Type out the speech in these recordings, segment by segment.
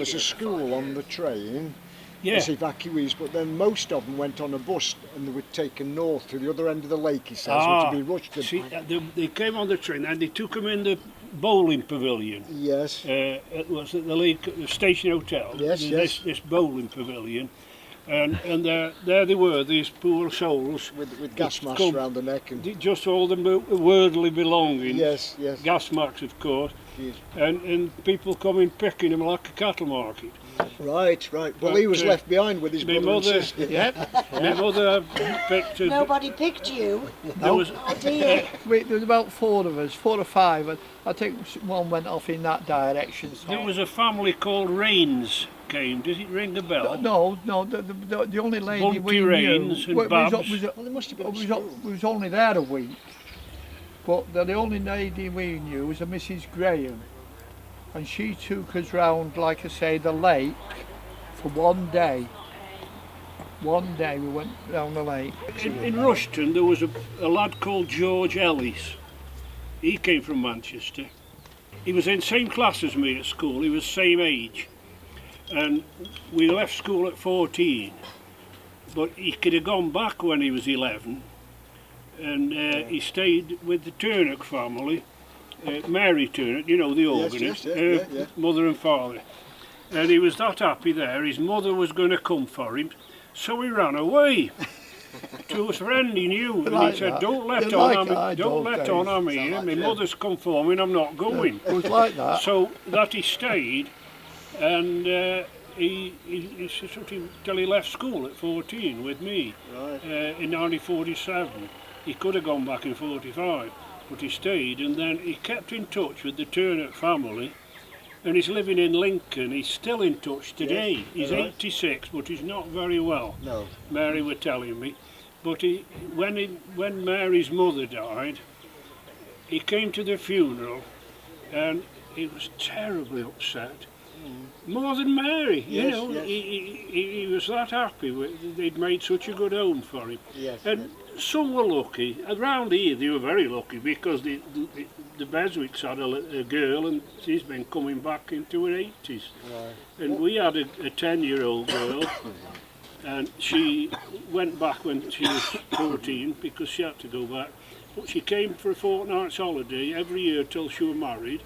them as a school on the train, Yeah. as evacuees, but then most of them went on a bus and they were taken north to the other end of the lake, he says, which would be Rushton. See, they came on the train and they took them in the bowling pavilion. Yes. It was at the Lake Station Hotel. Yes, yes. This bowling pavilion. And there they were, these poor souls. With gas masks around the neck. And just all the worldly belongings. yes, yes. Gas marks, of course. Yes. And people coming picking them like a cattle market. Right, right. Well, he was left behind with his brother and sister. My mother picked... Nobody picked you. There was, Oh dear. There was about 4 of us, 4 or 5, and I think one went off in that direction. So. there was a family called Rains came. Does it ring a bell? No, the only lady Bunty we Rains knew and Babs. Well, they must have been at school. was only there a week, but the only lady we knew was a Mrs. Graham, and she took us round, like I say, the lake for one day. One day we went round the lake. In Rushton there was a lad called George Ellis. He came from Manchester. He was in the same class as me at school, he was same age. And we left school at 14, but he could have gone back when he was 11. And he stayed with the Turnock family, Mary Turnock, you know, the organist, yes, mother and father. And he was that happy there, his mother was going to come for him, so he ran away to a friend he knew. And Like he said, that. don't let They're on, like don't let on I'm here, my mother's come for me and I'm not going. It was like that. So that he stayed, and he sort of, till he left school at 14 with me, Right. in 1947. He could have gone back in 45, but he stayed, and then he kept in touch with the Turnock family, and he's living in Lincoln. He's still in touch today. Yes. He's Right. 86, but he's not very well. No. Mary were telling me. But when Mary's mother died, he came to the funeral, and he was terribly upset. More than Mary, you Yes, know, yes. he was that happy they'd made such a good home for him. Yes. And some were lucky. Around here they were very lucky because the Beswicks had a girl and she's been coming back into her 80s. Right. And we had a 10-year-old girl and she went back when she was 14 because she had to go back. But she came for a fortnight's holiday every year till she was married,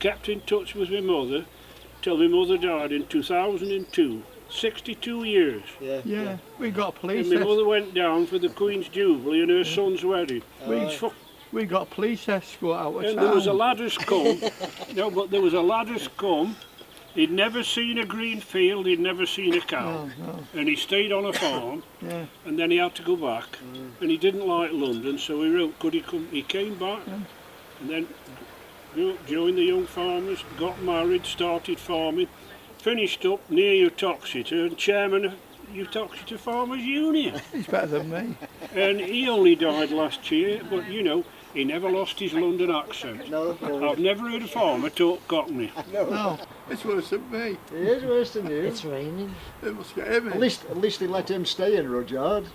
kept in touch with my mother, till my mother died in 2002, 62 years. Yeah, we got police. And my mother went down for the Queen's Jubilee and her son's wedding. We got police escort out of And town. there was a lad who's come, no, but there was a lad who's come, he'd never seen a green field, he'd never seen a cow. No. And he stayed on a farm, Yeah. and then he had to go back. And he didn't like London, so he wrote, could he come? He came back, and then joined the Young Farmers, got married, started farming, finished up near Utoxeter, and chairman of Utoxeter Farmers Union. He's better than me. And he only died last year, but you know, he never lost his London accent. No. I've never heard a farmer talk Cockney. No, it's worse than me. He is worse than you. It's raining. It must get him. At least they let him stay in Rudyard.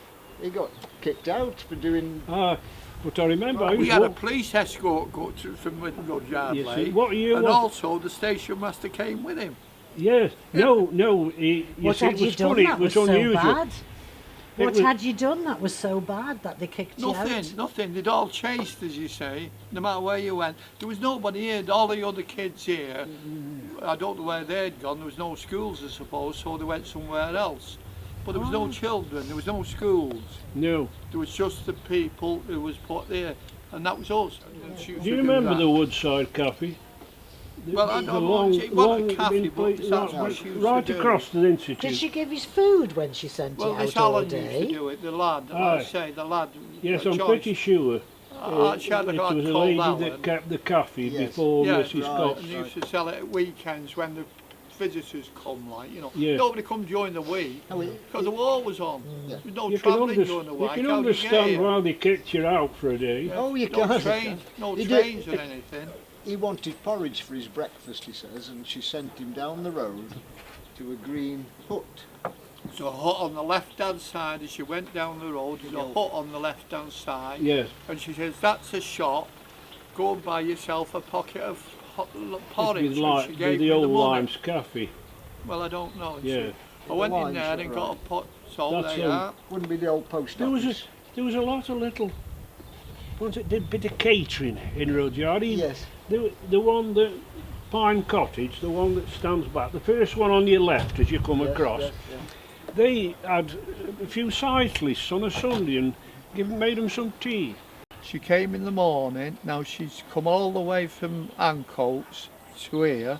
He got kicked out for doing. But I remember I We was had a police escort go from Rudyard Yes, Lake, what year and was- also the station master came with him. Yes, no, you What see, had it you was done funny, that it was was so unusual. bad? It What was- had you done that was so bad that they kicked you out? Nothing. They'd all chased, as you say, no matter where you went. There was nobody here. All the other kids here, I don't know where they'd gone. There was no schools, I suppose, so they went somewhere else. But there was no children. There was no schools. No. There was just the people who was put there, and that was us. Do you remember the Woodside Cafe? Well, I The don't know. It wasn't a cafe, but that's what she used right to do. across the Institute. Did she give his food when she sent Well, you Miss out all Allen used to day? do it, the lad, like Aye. I say, the lad. Yes, a I'm choice. pretty sure. She had a It lad was a called lady Allen. that kept the cafe Yes. before Yeah, Mrs. right. Cox. And they used to sell it at weekends when the visitors come, like, you know. Yeah. Nobody come during the week because the war was on. There was no You can, travelling during the you week. can How do you get understand here? why they kicked you out for a day. Oh, you No can't. trains, no He trains did- or anything. He wanted porridge for his breakfast, he says, and she sent him down the road to a green hut. So a hut on the left-hand side as you went down the road. There's a hut on the left-hand side. Yes. And she says, that's a shop. Go and buy yourself a pocket of porridge. It was And like she gave the me old money. Limes Cafe. Well, I don't know. Yeah. I went in lines there were and got a pot. So That's there you are. Wouldn't be the old post There office. was a lot of little. Was it did a bit of catering in Rudyard? Yes. The one that Pint Cottage, the one that stands back, the first one on your left as you come Yes, across. yes, yes. They had a few cyclists on a Sunday and made them some tea. She came in the morning. Now she's come all the way from Ancoats to here.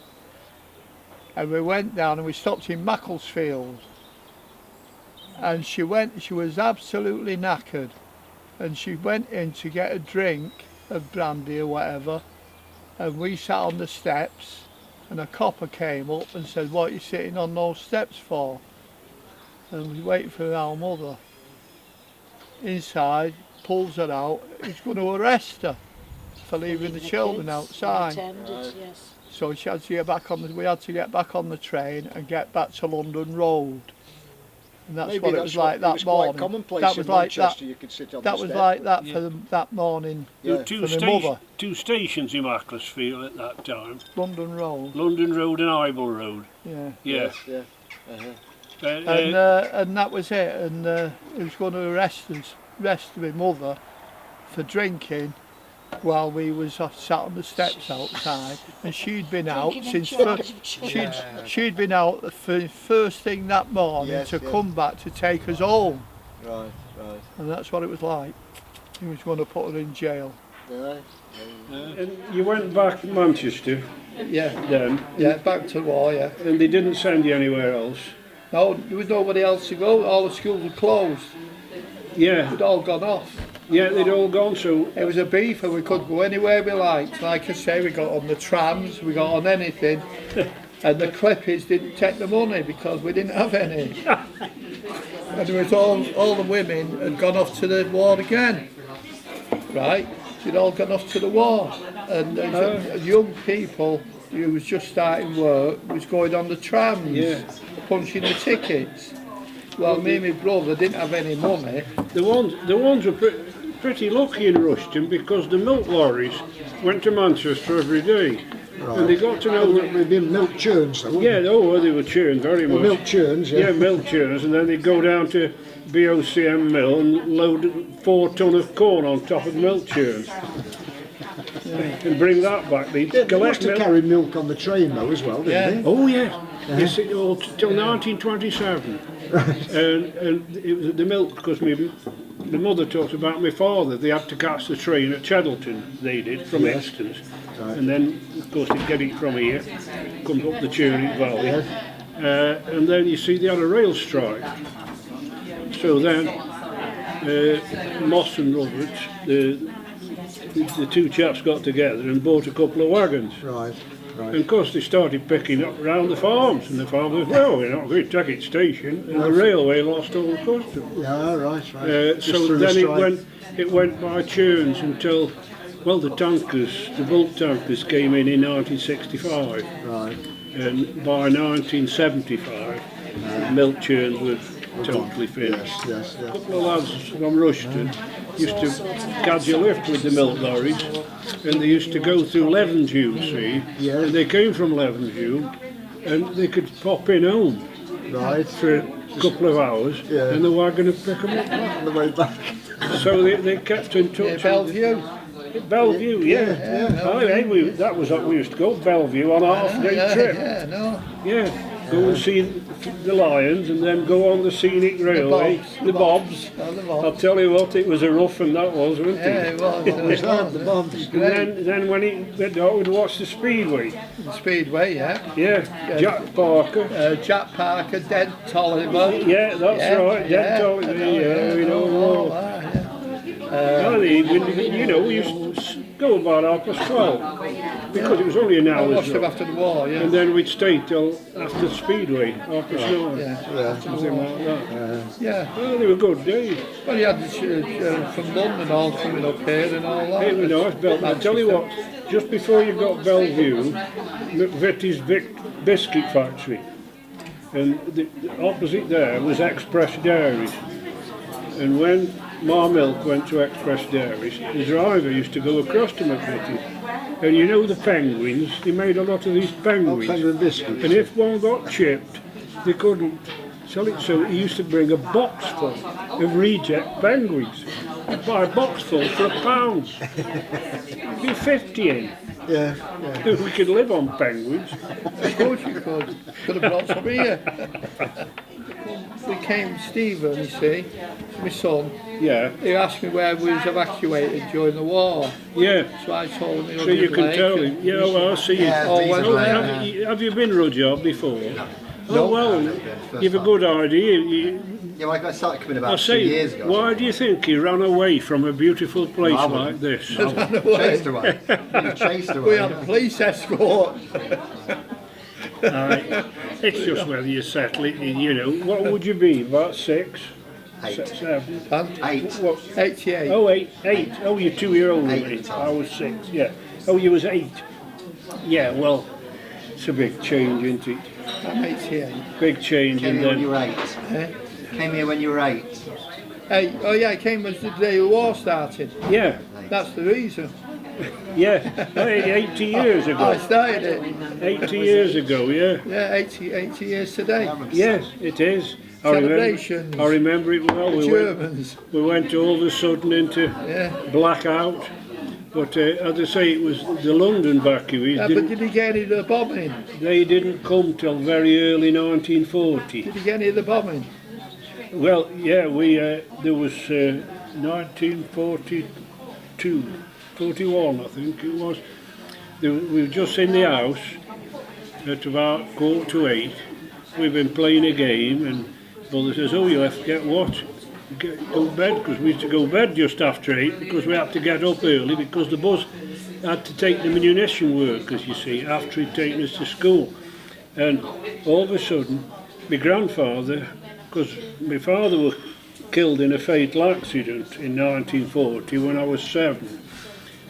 And we went down and we stopped in Macclesfield. And she was absolutely knackered. And she went in to get a drink of brandy or whatever. And we sat on the steps and a copper came up and said, "What are you sitting on those steps for?" And we waited for our mother. Inside, pulls her out, he's going to arrest her for leaving the children outside. Yes. So she had to get back on we had to get back on the train and get back to London Road. And that's Maybe what it was like that Quite morning. commonplace That was in like that. Manchester, you could sit on That the was step. like that Yeah. for that morning. There were Yeah. two, For my mother. two stations in Macclesfield at that time. London Road. London Road and Ible Road. Yeah. Yeah. Yes, yeah. Uh-huh. And that was it. And he was going to arrest my mother for drinking while we was sat on the steps outside. And she'd been out since she'd been out for first thing that morning Yes, to yes. come back to take us home. Right, right. And that's what it was like. He was going to put her in jail. Yeah. And you went back to Manchester Yeah. then, Yeah, back to war, yeah. and they didn't send you anywhere else. No, there was nobody else to go. All the schools were closed. Yeah, They'd all gone off. yeah, they'd all gone. So It was a beef and we could go anywhere we liked. Like I say, we got on the trams, we got on anything. And the Clippies didn't take the money because we didn't have any. And there was all the women had gone off to the war again. Right? They'd all gone off to the war. And young people who was just starting work was going on the trams, Yeah. punching the tickets. Well, me and my brother didn't have any money. the ones were pretty lucky in Rushton because the milk lorries went to Manchester every day, and they got to know that. We've been milk churns though. Yeah, oh, they were churned very much. Milk churns, yeah. Yeah, milk churners, and then they'd go down to BOCM mill and load 4 ton of corn on top of the milk churns. And bring that back. They'd They collect must have milk. carried milk on the train though as well, didn't they? Oh yeah, yes, till 1927, and it was the milk because the mother talks about my father. They had to catch the train at Cheddleton. They did from Hastings, and then of course they'd get it from here, come up the Churning Valley, and then you see they had a rail strike. So then Moss and Roberts, the two chaps got together and bought a couple of wagons. Right, And right. of course they started picking up around the farms, and the farmers, well, we're not going to take it station, and the railway lost all the custom. Yeah, right, right. Just So through the then strike. it went by churns until, well, the bulk tankers came in 1965, Right. and by 1975 milk churns were totally finished. Yes, A yes. couple of lads from Rushton used to catch a lift with the milk lorries, and they used to go through Levenview, see, Yeah. and they came from Levenview, and they could pop in home Right. for a couple of hours, Yeah. and the wagon would pick them up. On the way back. So they kept in touch. Bellevue. Bellevue, yeah. Oh, yeah, that was what we used to go, Bellevue, on a half-day trip. Yeah, no. Yeah, go and see the lions and then go on the scenic railway, the bobs. Oh, the I'll Bobs. tell you what, it was a rough one that was, wasn't Yeah, it? it was. It was The Bobs. And then when it went out, we'd watch the Speedway. Speedway, yeah. Yeah, Jack Parker. Jack Parker, Dent Tolliver. Yeah, that's Yeah, right, yeah, Dead Tolly, I know, yeah, we know all all. that, yeah. We used to go about 12:30 because it was only an I hour's watched him drive. after the war, yeah. And then we'd stay till after Speedway, 9:30, Yeah. something like that. Yeah. Well, they were good days. Well, you had from London all coming up here and all that. It was nice. I tell you what, just before you got Bellevue, McVitie's biscuit factory, and opposite there was Express Dairies. And when my milk went to Express Dairies, the driver used to go across to McVitie's. And you know the penguins, they made a lot of these penguins. Penguin biscuits. And if one got chipped, they couldn't sell it, so he used to bring a box full of reject penguins. You'd buy a box full for £1. Be 50 in. Yeah, yeah. We could live on penguins. Of course you could. Could have brought some here. We came, Stephen, you see, my son, Yeah, he asked me where we was evacuated during the war. yeah. So I told him. So you can tell him. Yeah, well, I see you. Yeah, Oh, these well, are Have you been Rudyard before? Oh, well, you've a good idea. yeah, like I started coming I about 2 say, years ago. why do you think he ran away from a beautiful place I like wouldn't. this? Chased away. You chased away. We had a police escort. Right. It's just whether you settle it, you know. What would you be, about 6? 8. 7? And 8. What? 88. Oh, 8. Oh, you're 2 year old. 8 at the time. I was 6, yeah. Oh, you was 8. Yeah, well, it's a big change, isn't it? I'm 88. Big change, Came and here when you then... were 8. Eh? Came here when you were 8. Hey, oh yeah, I came as the day the war started. Yeah, That's the reason. yeah. 80 years I ago. started it. 80 years ago, yeah. Yeah, 80 years today. Yes, it is. Celebrations. I remember it well. The We Germans. went all of a sudden into Yeah. blackout. But as I say, it was the London evacuees. But did he get any of the bombing? They didn't come till very early 1940. Did he get any of the bombing? Well, yeah, there was 1942, 41, I think it was. We were just in the house at about 7:45. We've been playing a game, and Mother says, "Oh, you have to get what? Go to bed," because we used to go to bed just after 8 because we had to get up early because the bus had to take the munition workers, you see, after he'd taken us to school. And all of a sudden, my grandfather, because my father was killed in a fatal accident in 1940 when I was 7.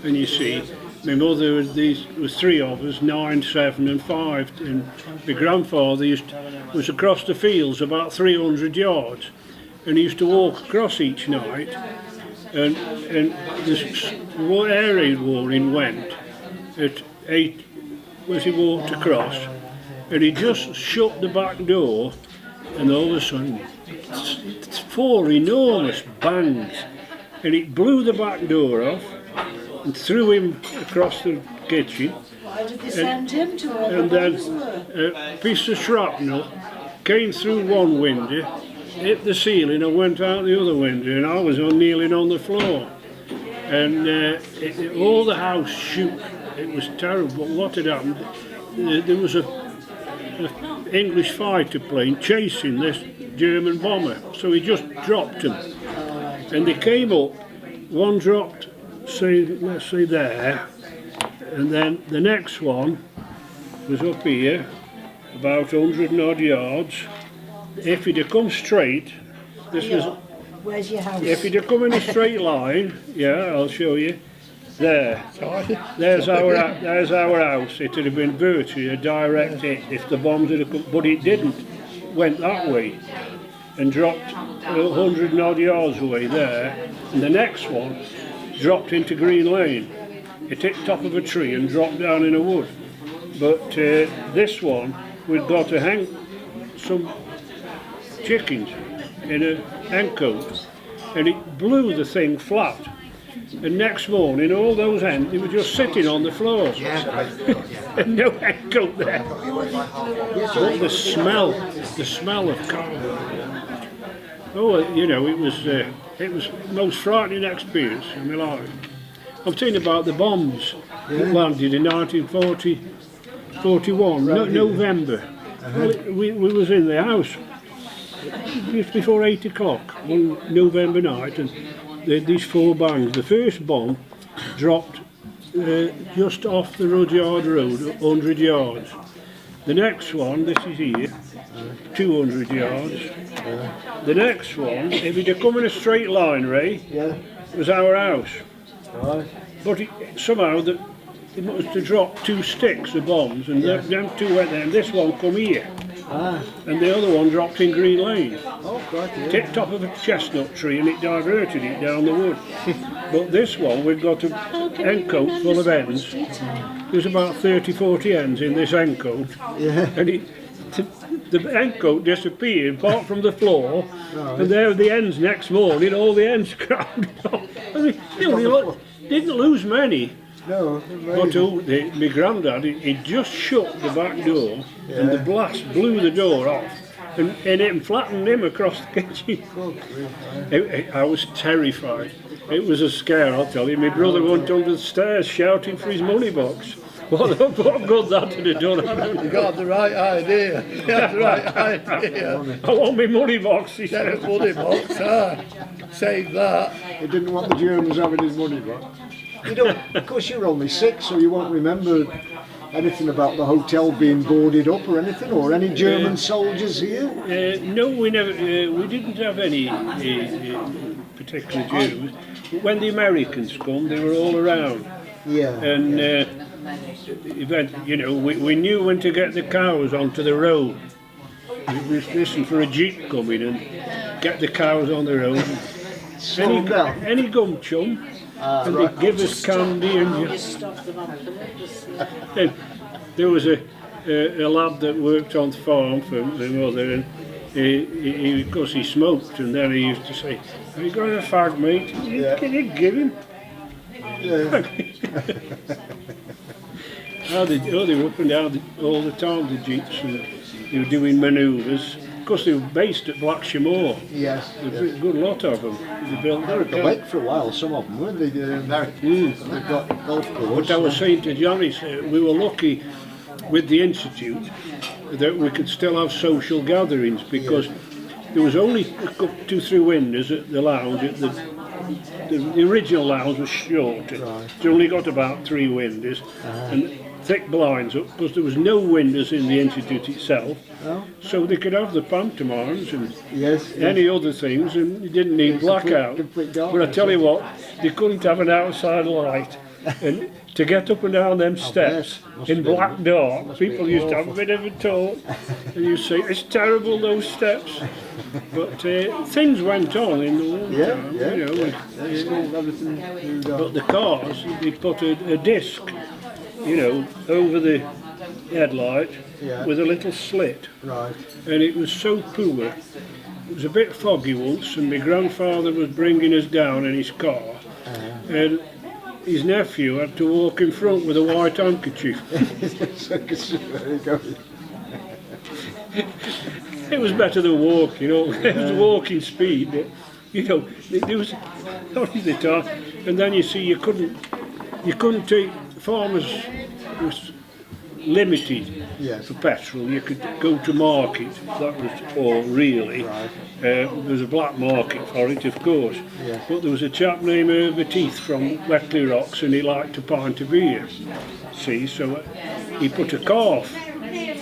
And you see, my mother was 3 of us, 9, 7 and 5. And my grandfather was across the fields about 300 yards. And he used to walk across each night. And this area he wore in went at 8 as he walked across. And he just shut the back door, and all of a sudden, 4 enormous bangs, and it blew the back door off and threw him across the kitchen. Why did they send him to all And the then bombs were? a piece of shrapnel came through one window, hit the ceiling and went out the other window, and I was kneeling on the floor. And all the house shook. It was terrible. But what had happened? There was a English fighter plane chasing this German bomber, so he just dropped them. And they came up. One dropped, let's say there, and then the next one was up here, about 100 and odd yards. If he'd have come straight, this was. Where's your house? If he'd have come in a straight line, yeah, I'll show you. There. There's our house. It would have been virtually a direct hit if the bombs had come, but it didn't. Went that way and dropped 100 and odd yards away there. And the next one dropped into Green Lane. It hit the top of a tree and dropped down in a wood. But this one, we'd got to hang some chickens in a Ancoats, and it blew the thing flat. And next morning, all those hens, they were just sitting on the floor. Yeah, And no hen coat there. But the smell of carbon. Oh, you know, it was the most frightening experience in my life. I'm talking about the bombs that landed in 1941, November. Well, we was in the house just before 8 o'clock one November night, and these 4 bangs. The first bomb dropped just off the Rudyard Road, 100 yards. The next one, this is here, 200 yards. The next one, if it had come in a straight line, Ray, was our house. But somehow it must have dropped 2 sticks of bombs, and them 2 went there, and this one come here. and the other one dropped in Green Lane. Oh, God, yeah. Tipped top of a chestnut tree and it diverted it down the wood. But this one, we've got an Ancoat full of hens. There's about 30-40 hens in this Ancoat. Yeah. And the Ancoat disappeared apart from the floor, and there were the hens next morning, all the hens crowded up. I mean, didn't lose many. No, But my granddad, he just shut the back door, and the blast blew the door off, and it flattened him across the kitchen. I was terrified. It was a scare, I'll tell you. My brother went under the stairs shouting for his money box. What good that would have done. You got the right idea. You got the right idea. I want my money box, he Get a said. money box, save that. he didn't want the Germans having his money back. You don't, of course you're only 6, so you won't remember anything about the hotel being boarded up or anything, or any German soldiers here? No, we never. We didn't have any particular Germans. When the Americans come, they were all around. Yeah. And we knew when to get the cows onto the road. We listened for a jeep coming and get the cows on the road. Slow down. Any gum chum, and they'd give us candy and there was a lad that worked on the farm for my mother, and he of course he smoked, and then he used to say, "Have you got a fag, mate?" Yeah. Can you give him? Yeah. They were up and down all the time, the jeeps, and they were doing manoeuvres. Of course, they were based at Blackshire Moor. Yes. There's a good lot of them. They built They were at the lake for a while, some of them, weren't they? They've got golf course. But I was saying to Johnny, we were lucky with the Institute that we could still have social gatherings, because there was only 2-3 windows at the lounge. At the original lounge was short. It only got about 3 windows and thick blinds up, because there was no windows in the Institute itself. So they could have the pantomimes and any other things, and you didn't need blackout. But I tell you what, they couldn't have an outside light. And to get up and down them steps in black dark, people used to have a bit of a talk, and you say, it's terrible, those steps. But things went on in the wartime, but the cars, they put a disc, over the headlight with a little slit. Right. And it was so poor. It was a bit foggy once, and my grandfather was bringing us down in his car, and his nephew had to walk in front with a white handkerchief. It was better than walking, it was walking speed, but there was not the time. And then you see you couldn't take, farmers was limited for petrol. You could go to market, that was all really. There was a black market for it, of course, but there was a chap named Herbert from Wetley Rocks, and he liked a pint of beer. See, so he put a calf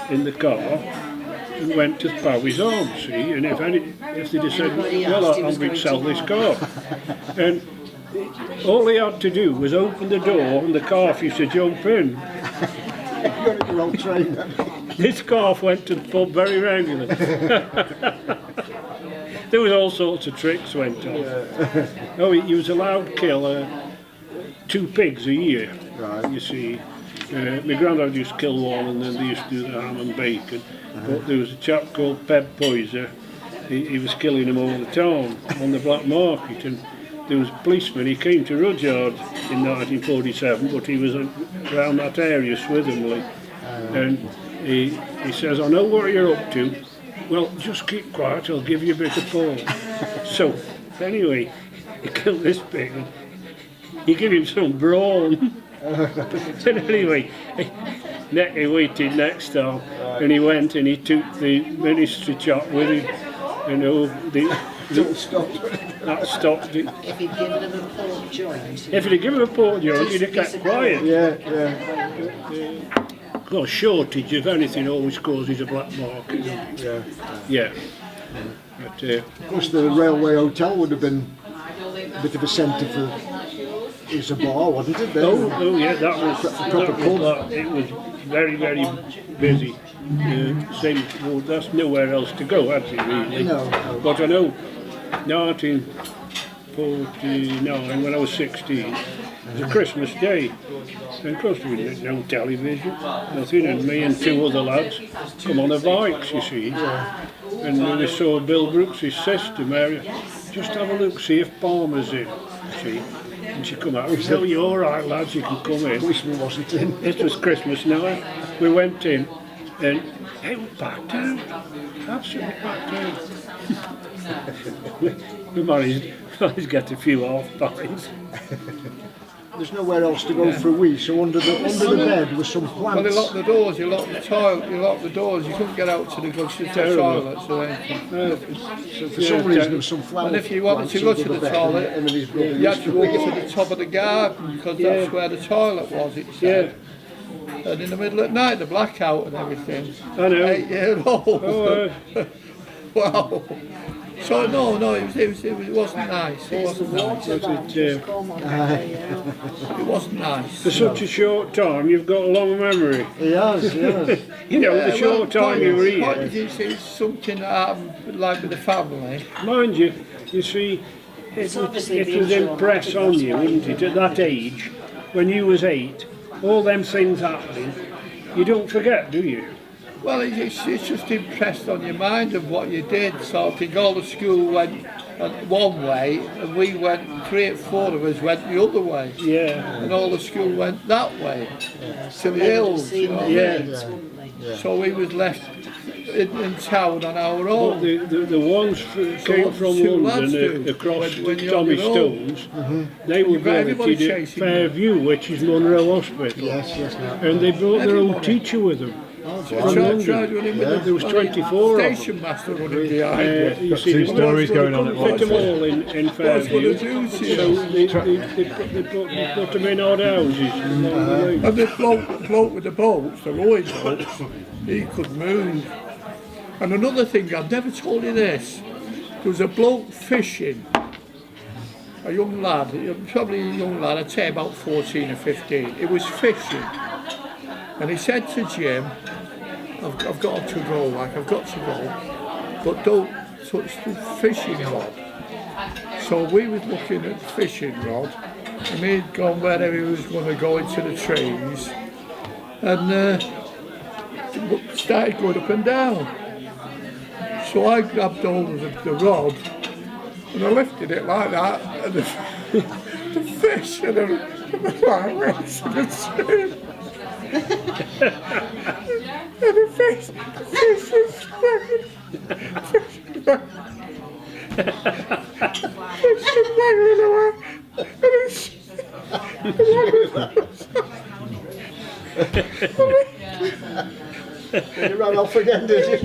in the car and went to Powys Arms, see, and if they'd have said, well, I'm going to sell this calf, and all he had to do was open the door and the calf used to jump in. You got your own train then. This calf went to the pub very regularly. There was all sorts of tricks went on. He was allowed to kill 2 pigs a year, you see. My granddad used to kill one, and then they used to do the ham and bacon. But there was a chap called Peb Poyser. He was killing them all the time on the black market. And there was a policeman, he came to Rudyard in 1947, but he was around that area, Swithingley. And he says, I know what you're up to. Well, just keep quiet, I'll give you a bit of pork. So, anyway, he killed this pig. He gave him some brawn. And anyway, he waited next time, and he went and he took the ministry chap with him. That stopped it. If he'd given him a pork joint. If he'd given him a pork joint, he'd have kept quiet. Well, shortage of anything always causes a black market. But, of course, the railway hotel would have been a bit of a centre for. It was a bar, wasn't it? Oh yeah, that was a proper pub. It was very, very busy. Same, well, that's nowhere else to go, has it, really? No, no. But I know 1949, when I was 16, it was a Christmas day. And of course there was no television, nothing, and me and two other lads come on the bikes, you see. And we saw Bill Brooks' sister, Mary, just have a look, see if Palmer's in, see. And she come out and said, "Oh, you're all right, lads, you can come in." Policeman wasn't in. It was Christmas night. We went in, and it was packed out, absolutely packed out. we managed to get a few half pints. There's nowhere else to go for a wee, so under the bed was some Well, they plants. locked the doors, you locked the toilet, you locked the doors, you couldn't get out to the toilets or anything. So for some reason there was some flower And if you wanted to go plants to under the bed, toilet, and his brother you had used to walk to the top of the garden because that's where the toilet was, it said. And in the middle of the night, the blackout and everything. I know. 8 years old. Oh, Wow. So no, it wasn't nice. It wasn't nice. it It wasn't nice. For such a short time, you've got a long memory. He has, yes. You know, the short time you were What here. did you say? Something that happened like with the family. Mind you, see, it was impressed on you, wouldn't it, at that age, when you was 8, all them things happening, you don't forget, do you? Well, it's just impressed on your mind of what you did. So I think all the school went one way, and we went, 3 or 4 of us went the other way. Yeah. And all the school went that way, to the hills, you know. Yeah. So we was left in town on our But own. the ones came what from two lads London do across when to you're on Tommy your own. Stone's, they were going everybody to chasing Fairview, which is Monroe Hospital. Yes, now. And they brought their own Everybody. teacher with them. From Tried London. running with There was 24 of them. station master running behind. You see, Two stories going on at Fit them once. all in What's Fairview. going to do to you? So they put them in odd houses along the way. And the bloke with the boats, the rowing boats, he could move. And another thing, I've never told you this, there was a bloke fishing, a young lad, probably a young lad, I'd say about 14 or 15, he was fishing. And he said to Jim, I've got to go, I've got to go, but don't touch the fishing rod. So we was looking at the fishing rod, and he'd gone wherever he was going to go into the trees, and started going up and down. So I grabbed hold of the rod, and I lifted it like that, and the fish and the went to the stream. And the fish was swimming. Fish was swimming away. You ran off again, did you?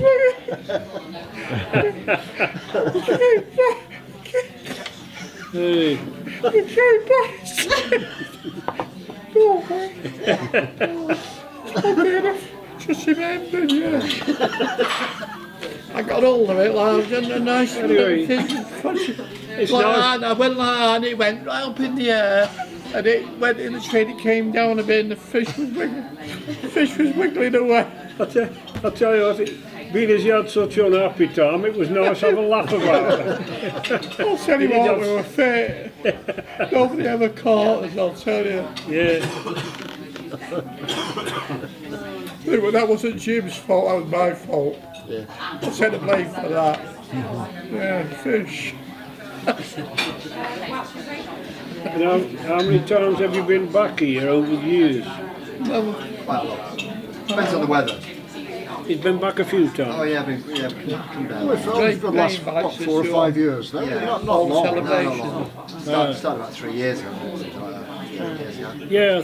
Hey. Just remembered, yeah. I got hold of it, like, and a nice Anyway, it's like that, I went like that, and it went right up in the air, and it went in the trade, it came down a bit, and the fish was wiggling away. I'll tell you what, being as you had such an unhappy time, it was nice to have a laugh about it. I'll tell you what, we were fit. Nobody ever caught us, I'll tell you. Yeah. Anyway, that wasn't Jim's fault, that was my fault. Yeah. I'll take the blame for that. Yeah, fish. And how many times have you been back here over the years? Well, Quite a lot. Depends on the weather. He's been back a few Oh times. yeah, come down. We've for the last, what, 4 or 5 years now? Yeah. Not All long. celebration. No, not long. Started about 3 years ago, something like that. 3 years ago. Yeah,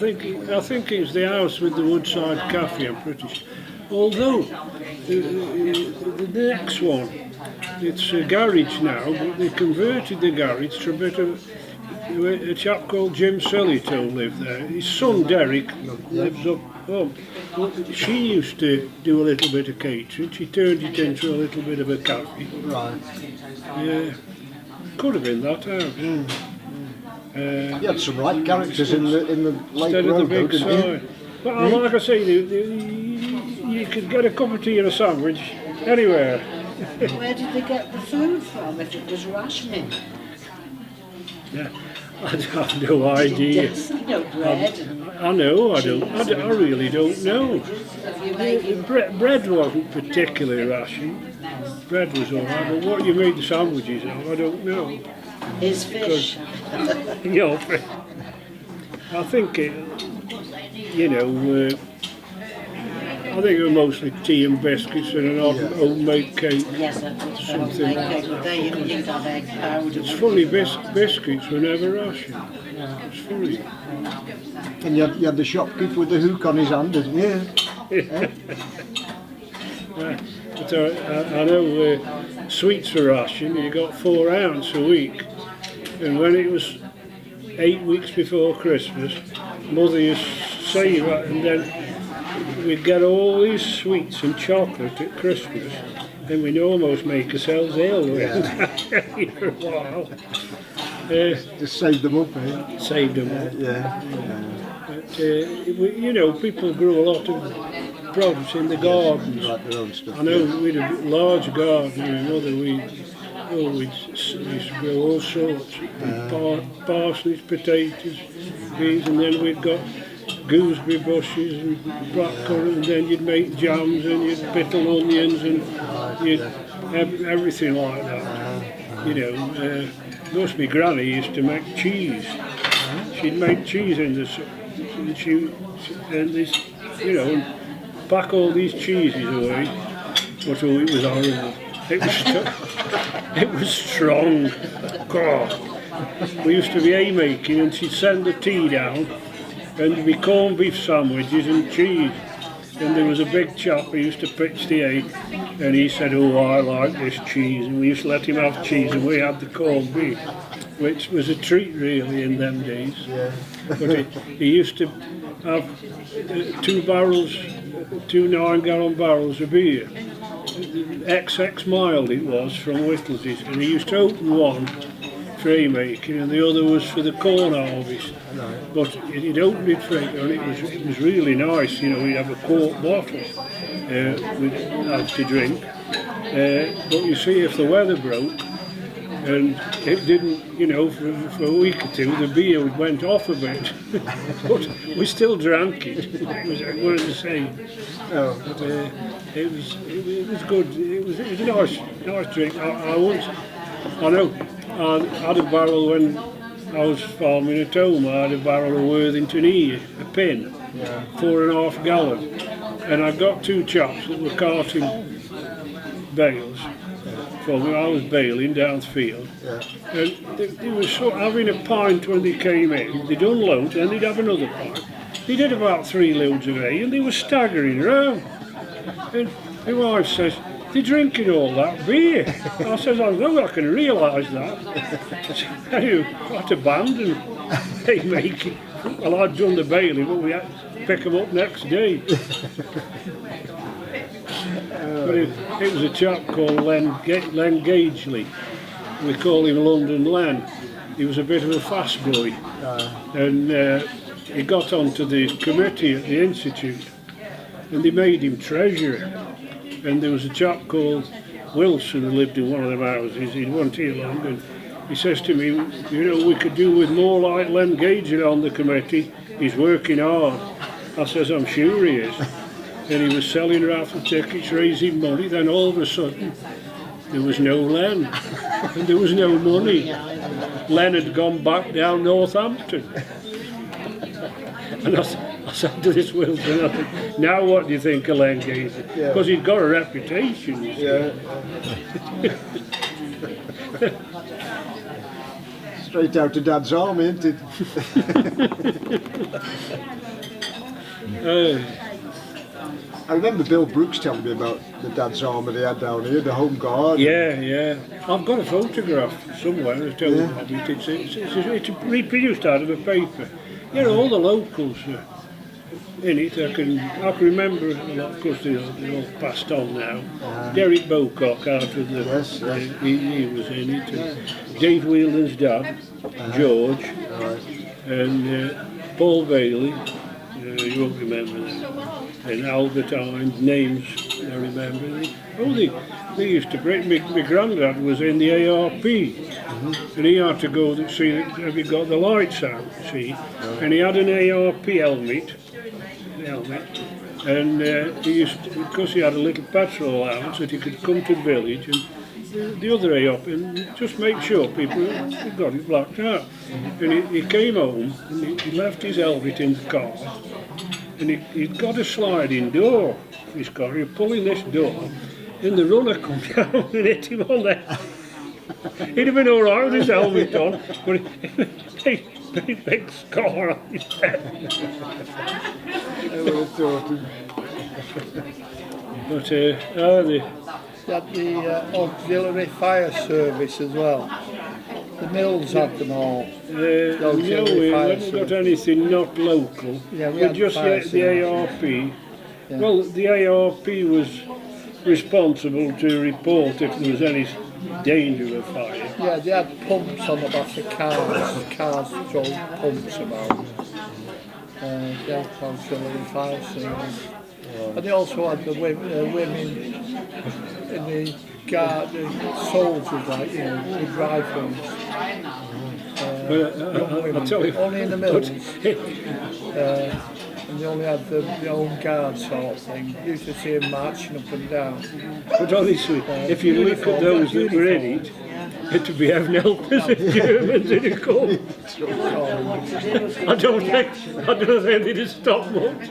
I think it's the house with the Woodside Cafe, I'm pretty sure. Although, the next one, it's a garage now, but they converted the garage to a bit of, a chap called Jim Sellito lived there. His son Derek lives up. Oh, well, she used to do a little bit of catering. She turned it into a little bit of a cafe. Right. Yeah, could have been that house. You had some right characters in the Lake Instead of the Road, big though, didn't you? sign. But like I say, you could get a cup of tea and a sandwich anywhere. Where did they get the food from if it was rationing? Yeah, I have no idea. Yes, you know, bread and I know, I really don't know. if you make it. Bread wasn't particularly rationed. Bread was all right, but what you made the sandwiches of, I don't know. His fish. You know, I think it, you know, I think it was mostly tea and biscuits and an odd homemade cake. Yes, that's Something like cake. that. There you can have egg powder. It's funny, biscuits were never rationed. It's funny. And you had the shopkeeper with the hook on his hand, didn't you? But I know sweets were rationed. You got 4 ounce a week, and when it was 8 weeks before Christmas, Mother used to save it, and then we'd get all these sweets and chocolate at Christmas, and we'd almost make ourselves ill for a while. Just saved them up, eh? Saved them up. Yeah. But, you know, people grew a lot of produce in the gardens. Like their own stuff. I know we had a large garden and Mother, we used to grow all sorts. Parsnips, potatoes, beans, and then we'd got gooseberry bushes and blackcurrant, and then you'd make jams and you'd pickle onions and you'd have everything like that. You know, most my granny used to make cheese. She'd make cheese in the and this, you know, and pack all these cheeses away. But oh, it was horrible. It was strong. God. We used to be haymaking, and she'd send the tea down, and there'd be corned beef sandwiches and cheese. And there was a big chap who used to pitch the hay, and he said, "Oh, I like this cheese." And we used to let him have cheese, and we had the corned beef, which was a treat really in them days. But he used to have 2 barrels, 2 9-gallon barrels of beer. XX mild it was from Whittle's, and he used to open one for haymaking and the other was for the corn harvest. But he'd opened it for it, and it was really nice. You know, we'd have a quart bottle we'd have to drink. But you see, if the weather broke and it didn't, you know, for a week or two, the beer went off a bit. But we still drank it. It weren't the same. But it was good. It was a nice drink. I know. I had a barrel when I was farming at home. I had a barrel of Worthington E, a pin, 4.5 gallon, and I got 2 chaps that were carting bales for me. I was baling down the field, and they were sort of having a pint when they came in. They'd unload, and they'd have another pint. They did about 3 loads of hay, and they were staggering around. And my wife says, "They're drinking all that beer." I says, "I know, I can realise that." Anyway, I had to abandon haymaking. Well, I'd done the baling, but we had to pick them up next day. But it was a chap called Len Gageley. We call him London Len. He was a bit of a fast boy. And he got onto the committee at the Institute, and they made him treasurer. And there was a chap called Wilson who lived in one of them houses. He wasn't here long, and he says to me, "You know, we could do with more like Len Gageley on the committee. He's working hard." I says, "I'm sure he is." And he was selling raffle tickets, raising money. Then all of a sudden, there was no Len, and there was no money. Len had gone back down Northampton. And I said to this Wilson, I said, "Now what do you think of Len Gageley?" Because he'd got a reputation, you see. Straight out of Dad's army, isn't it? I remember Bill Brooks telling me about the Dad's army they had down here, the home guard. Yeah. I've got a photograph somewhere. It's reproduced out of a paper. You know, all the locals in it. I can remember a lot. Of course, they're all passed on now. Derek Bocock out of the he was in it. And Dave Wheeldon's dad, George, and Paul Bailey, You won't remember them. And Albertine, names I remember. Oh, they used to bring, my granddad was in the ARP, and he had to go to see have he got the lights out, see, and he had an ARP helmet, and he used to, because he had a little petrol allowance that he could come to the village and the other ARP and just make sure people got it blacked out. And he came home and he left his helmet in the car, and he'd got a sliding door for his car. He'd pull in this door, and the runner come down and hit him on there. He'd have been all right with his helmet on, but he big scar on his head. I would have thought him. But They had the auxiliary fire service as well. The mills had them all. no, we haven't got anything not local. Yeah, we we had just fire the ARP. Yeah. Well, the ARP was responsible to report if there was any danger of fire. Yeah, they had pumps on the back of cars. Cars drove pumps about. They had auxiliary fire service. And they also had the women in the guard, the soldiers, like, you know, with rifles. Young women, I'll tell you, only in the mills. And they only had their own guard sort of thing. You used to see them marching up and down. but honestly, if you look at those that were in it, it would be having helpers and Germans in a court. I don't think they'd have stopped much.